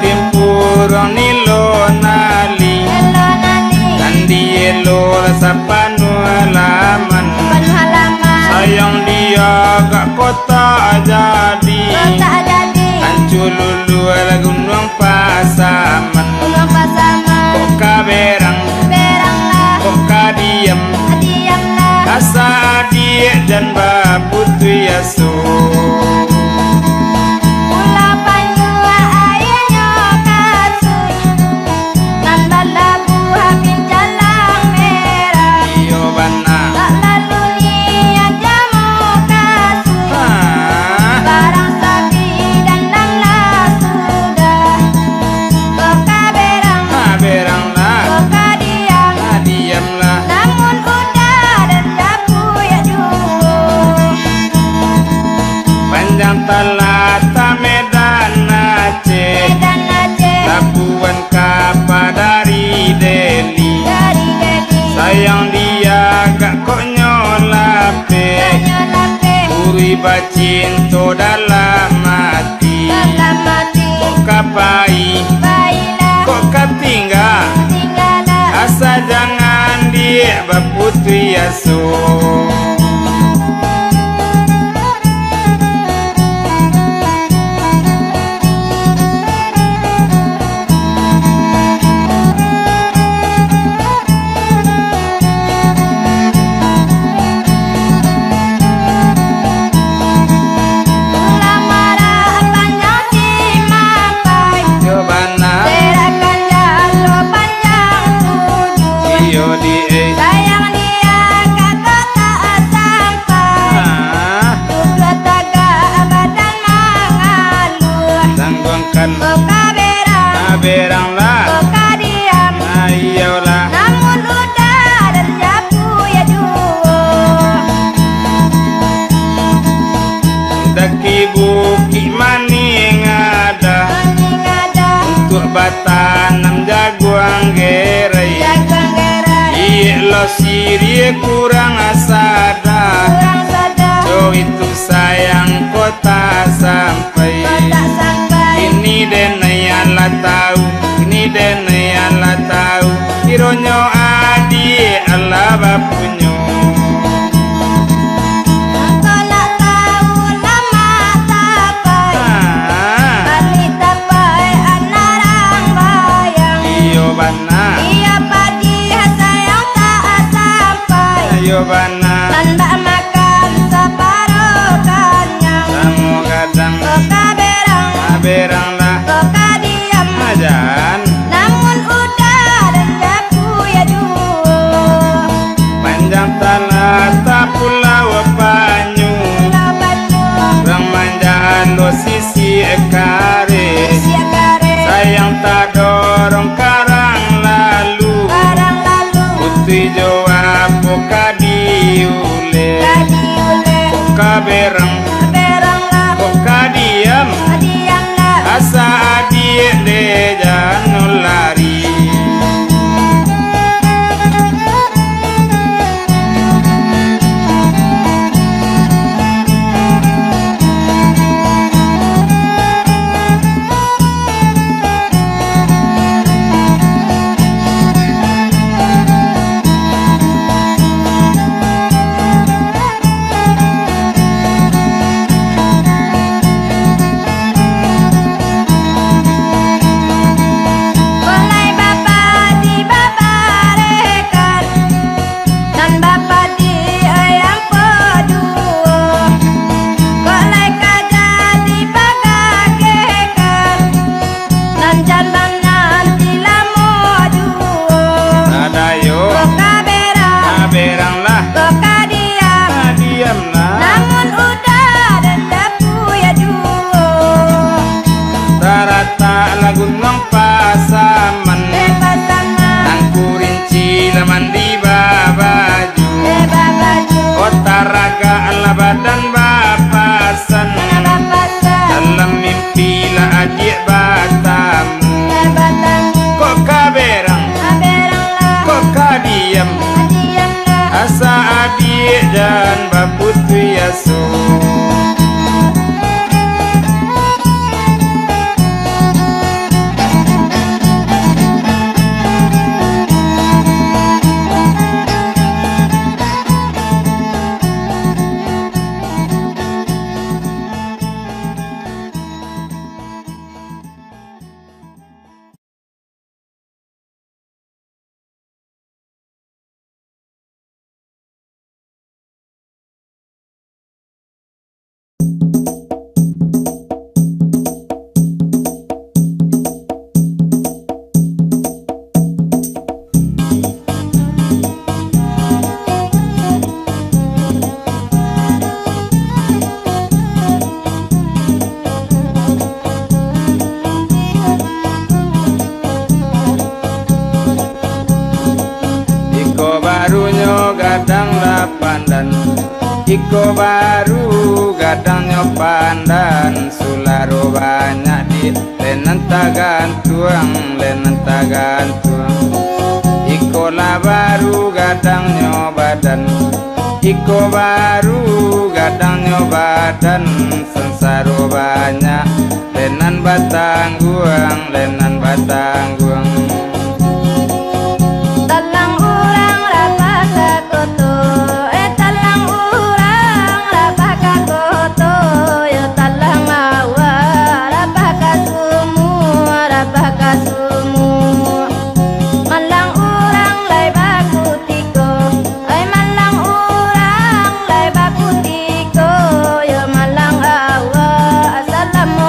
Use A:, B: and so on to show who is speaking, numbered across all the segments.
A: timpurong nilo nali kandi elo sapanu halaman sayang dia gak kota jadi ancululu gunung pasaman kok kaberang kok kadiam asa adik dan baputu yaso Talata Medan Aceh Labuan Kapal dari Delhi sayang dia gak kok nyolape Uri bacinto dalam mati kok kapai kok katinggal asa jangan dia baputu yaso
B: sayang dia kata tak sampai dua tagak badan mengaluh
A: tangguangkan
B: berang
A: lah
B: kadiam
A: ayolah
B: namun udah dan japu ya duo
A: daki bukit maning ada untuk batanam jaguang gerai lo siri kurang asada so itu sayang kota sampai ini denayang lah tahu ini denayang lah tahu ironyo adi Allah bapunyo
B: kalau tahu nama tapai balik tapai anarang bayang
A: iyo bana
B: iya padi
A: ayo bana
B: tanda makan separuh kanyang
A: kamu kadang berang lah
B: kadiam
A: ajan
B: namun udah dan japu ya duo
A: panjang talata pulau Banyu rang manjaan lo sisi ekare sayang tak dorong karang lalu putih Jawa poka diule poka berang poka diam asa adik le jangan lari gunung pasaman nang kurinci laman di babaju otaraga ala badan bapasan dalam mimpi lah adik batamu kok kaberang kok kadiam asa adik dan baputu yaso gadang la pandan iko baru gadang nyo pandan sularo banyak di lenan tagantuang iko la baru gadang nyo badan iko baru gadang nyo badan sensaro banyak lenan batangguang
B: Talang urang rabah kakoto, talang urang rabah kakoto, yo talang awa rabah kasumu, malang urang lai bakutiko, malang urang lai bakutiko, yo malang awa assalamu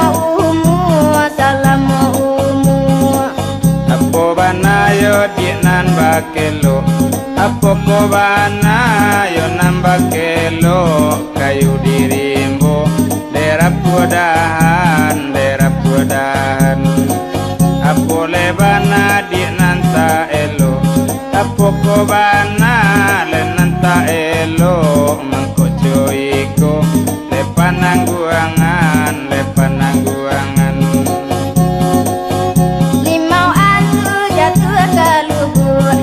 A: Apo banayo di nan bakelo Apo ko banayo nan bakelo Kayu dirimbo derap kudahan Apo lebana di nan ta elo Apo ko bana le nan ta elo Mangko joiko le panangguangan
B: Limau antu jatuh ke lubuk,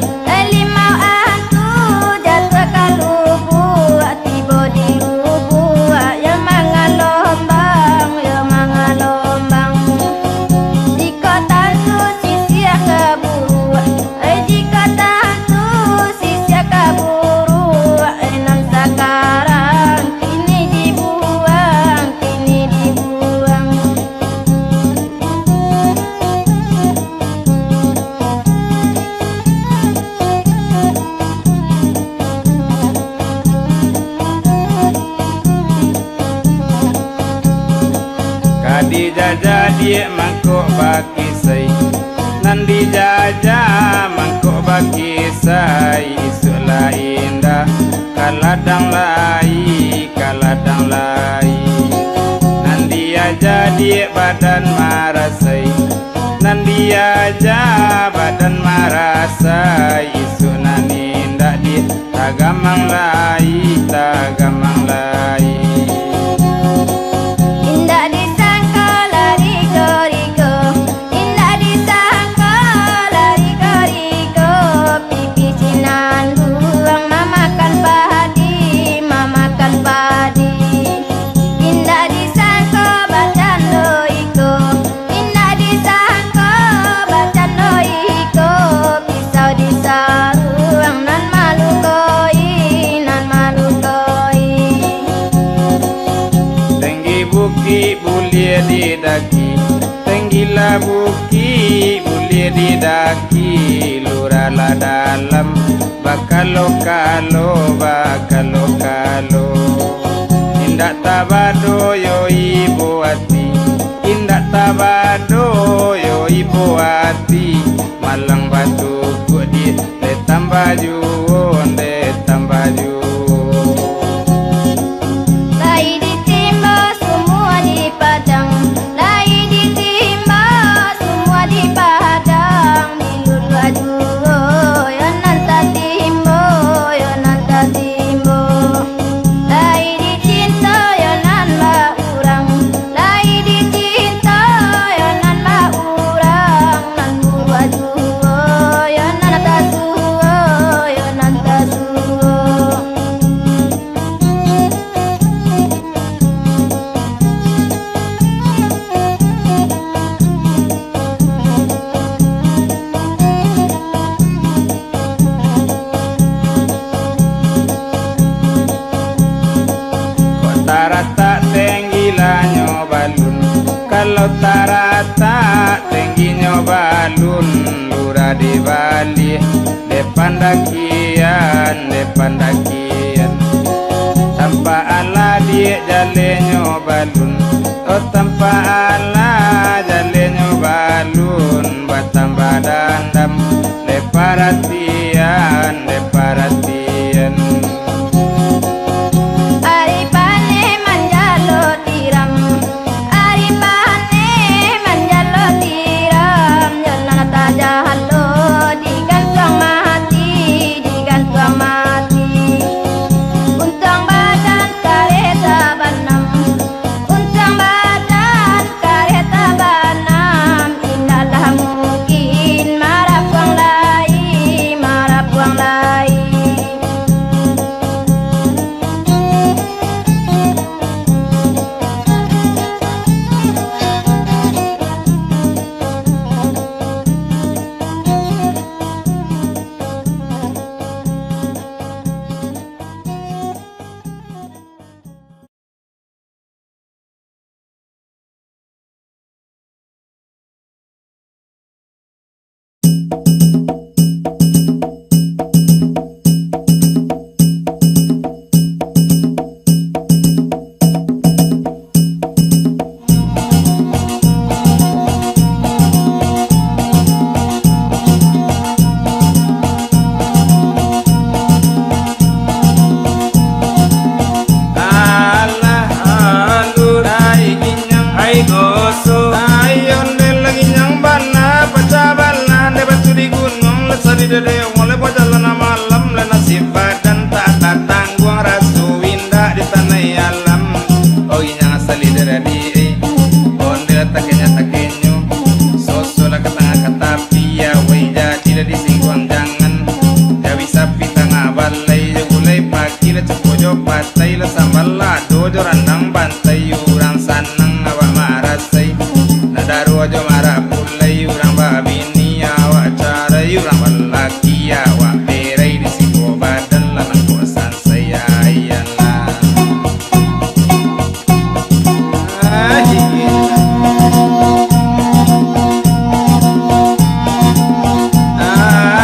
B: limau antu jatuh ke lubuk, tiba di lubuk, ya mangalombang. Di kota tu sisia keburu, di kota tu sisia keburu, enam sekarang kini dibuang.
A: Kadi jaja dia mangkok baki say Nandi jaja mangkok baki say Isuklah indah kaladang lai Nandi aja dia badan marasai Nandi aja badan marasai Isuk nani indah dia tagamang lai
B: Indah disangka lari koriko, indah disangka lari koriko, pipi sinan buang mamakan padi. Indah disangka badan loiko, indah disangka badan loiko, pisau disaruang nan malu koi.
A: Buki bulir di daki Tenggilah buki bulir di daki Lurala dalam bakalo-kalo Indak tabado yo ibu hati Indak tabado yo ibu hati Malang batu kudi le tambah juon
B: Lai ditimba semua di padang, lai ditimba semua di padang. Dilun baju yo nanta timbo, lai dicinta yo nan ba urang, lai dicinta yo nan ba urang. Nan baju yo nanta suo.
A: Tarata tenggilah nyobalun Kalau tarata tenggi nyobalun Lura di Bali depan dakian Tanpa ala dia jale nyobalun Oh tanpa ala jale nyobalun Batambah dandam leparatian
B: Jahat lo digantung mati
A: la cepojo patai la sambal la dojo randang bantai urang sanang awak marasai nadaru ajo marah pulai urang babini awak cara urang balaki awak berai di siku badan la nangkosan saya ayana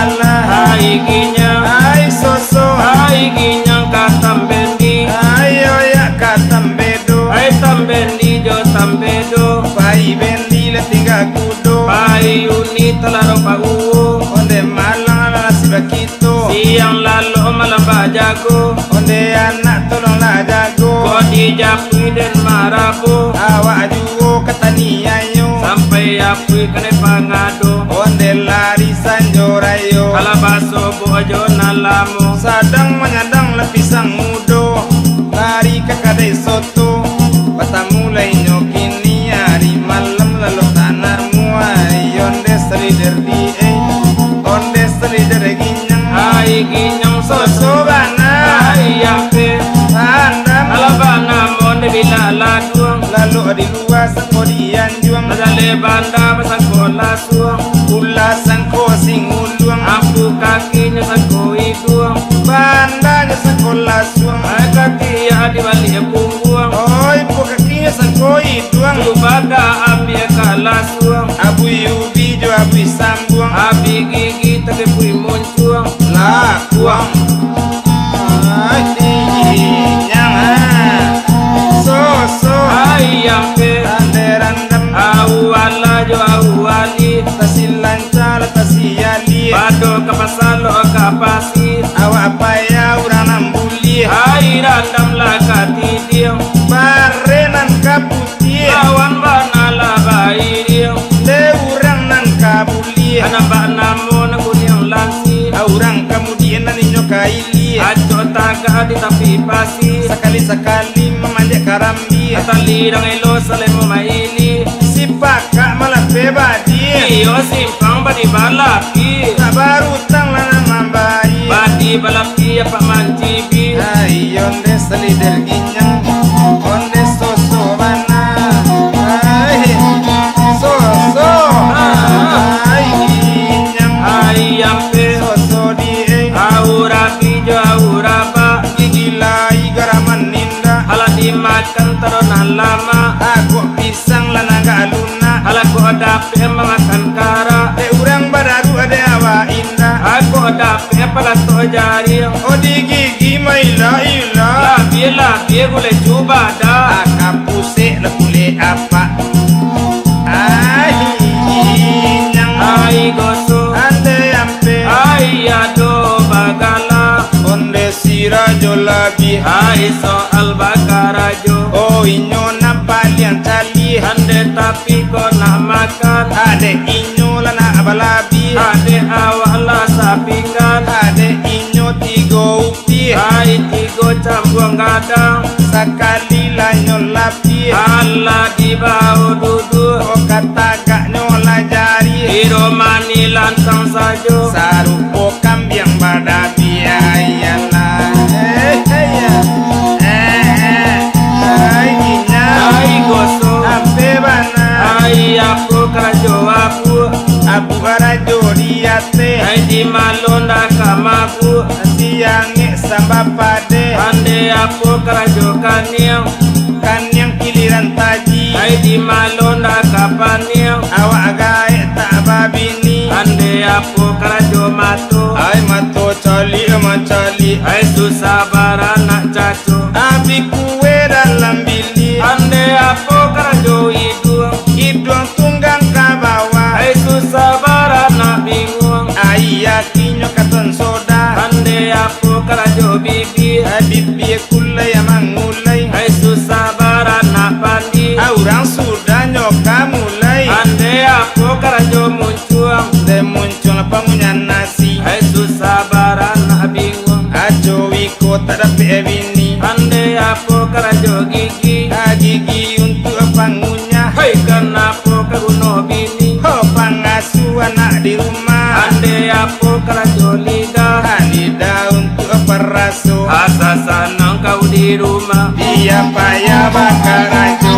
A: Allah hai ginyang hai soso hai ginyang katam bendi ayo ya katam bedo hai tam bendi jo tam bedo pai bendi la tinggal kudo pai uni telaro paguo onde malang ala sibakito siang lalu malam bajago onde anak tolong la jago kodi japui den marabu awak juo katani ayo sampai apui kene pangado onde lari sanjorayo kalabaso bojo nalamu sadang menyadang lepisang mudo lari ke kadai soto batamu lai nyokini hari malam lalu tanarmu hari onde selider di onde selider ginyang hai ginyang soso bana hai ampe andam alabana monde bila laduang lalu di luar sekodian juang madale banda pasangkola suang ulasan ko singuluang ampu kakinya sangko iduang bandanya sekolah suang agati di balik pungguang oi po kakinya sangko iduang lubaga abi kala suang abu yubi jo abu sambuang abi gigi telepui muncuang la kuang ayampe anderandam awala jo awali tasilancar tasiyali bado kapasalo kapasi awak paya urang ambuli hai randam lakati dia barenan kaputi awan banala bai dia le urang nan kabuli anabana mon kunyang lansi urang kemudian ninyo kaili ajo taga di tapi pasi sekali-sekali memanjat karambi atalirang elo salemo maili sipaka malah bebadi iyo simpang badi balapi baru tang lana mambai badi balapi apa mancibi ayo onde selider ginyang onde soso bana soso ginyang ayampe soso di aura bijo aura ba gigila igaraman ninda haladi makan terona lama aku pisang lana galuna halaku dape makan kara urang badaru ada awa indah aku dape palato jari odi gigi maila ila labi gule coba dah akapuse lekule apa ginyang ai goso ande ampe ai ado bagala onde sirajo labi hai soal bakarajo oh inyo napalian cali hande tapi kau nak makan ade inyo lana abalabi ade awala sapingan ade inyo tigo upi hai tigo cambuang gadang sekali lanyo lapi ala di bau dudu oh kata gak nyola jari hiro mani lantang sajo sarupo kambiang badabi ayana goso ampe bana ai aku karajo abu karajo diate ai di malonda kamaku siange samba pade ande aku karajo kanyang kiliran taji ai di malonda kapanyang awak gae tak babini ande aku karajo mato ai mato cali macali ai susah barana caco abi kuwe dalam bili ande apa karajo iduang tunggang kabawa ai susah barana bingung ai yakinyo katon soda ande apa karajo bibi bibi kulai mangulai ai susah barana pandi orang sudah nyoka mulai ande apa karajo muncuang de muncul pangunyan nasi ai susah barana bingung ajo wiko tak dapat bini ande apa karajo gigi gigi untuk pangunya hai kenapa kaguno bini ho pangasu anak di rumah ande apa karajo lidah untuk perasu asasa iya payah bakarajo.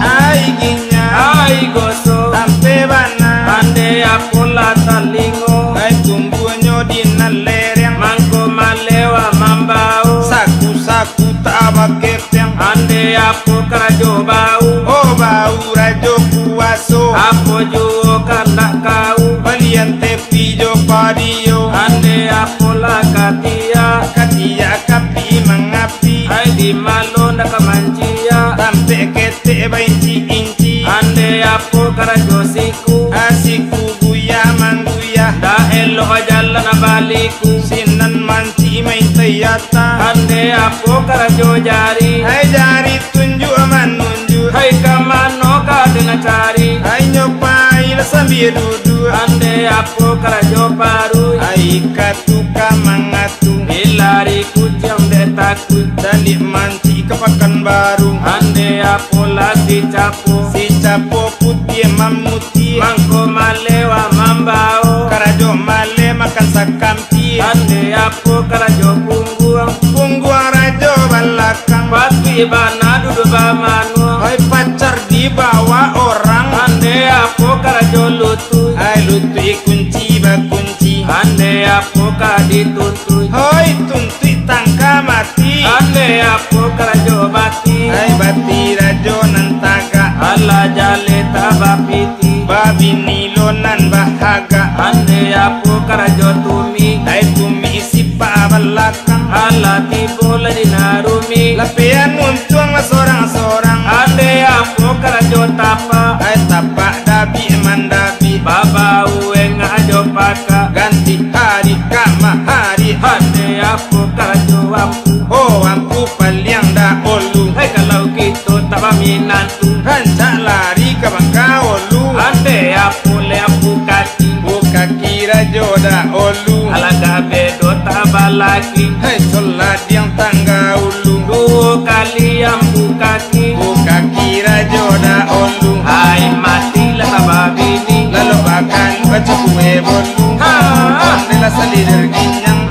A: Ai ginya
C: ai goso
A: tampe bana
C: ande apola talingo
A: ai tumbuanyo dinalereng
C: mangko malewa mambao
A: saku-saku tabakepeng
C: ande apo karajo bau
A: oh bau rajo kuaso
C: apo juo kandak kau
A: balian tepi jo padio
C: ande apola katia
A: katia kapi mangapi
C: ai di malo nakamancia
A: tampe kete inci
C: ande apo karajo siku
A: asiku guya manguya
C: da elo jalan baliku
A: sinan manci main tayata
C: ande apo karajo jari
A: hai jari tunjuk manunjuk
C: hai kamano ka dengan cari
A: hai nyopai la sambil duduk
C: ande apo karajo paru
A: hai katuka mangatu
C: hilari kucing de takut
A: dalik manci kepakan baru
C: ande apo lagi capo
A: si capo putih mamuti
C: mangko malewa mambao
A: karajo male makan sakampi
C: ande apo karajo pungguang
A: pungguang rajo balakang
C: pati bana dudu bamanu
A: hai pacar dibawa orang
C: ande apo karajo lutu
A: hai lutui kunci bakunci
C: ande apo kadituntui
A: hai tuntui tangka mati
C: ande apo karajo bati
A: hai bati rajo nantaga
C: ala jale tabapiti
A: babi nilonan bahaga
C: ande apo karajo tumi
A: hai tumi isi balakang
C: ala tibola dinarumi
A: lapian untung sorang-sorang
C: ande apo karajo tapa
A: hai tapak dabi mandabi
C: baba ueng ajo paka
A: ganti hari kama hari
C: ande apo karajo ampu
A: oh ampu paliang dahulu
C: hai kalau kita taba minantu
A: rancak lari ke bangkaolu
C: ande apo le apo kaki
A: buka kira joda olu
C: ala gabedo tabalaki
A: hai solat yang tangga ulu
C: dua kali ampu kaki
A: buka kira joda olu
C: hai mati lah tababini
A: lalu bakal baca kue bolu
C: ha
A: Alhamdulillah salidir ginyang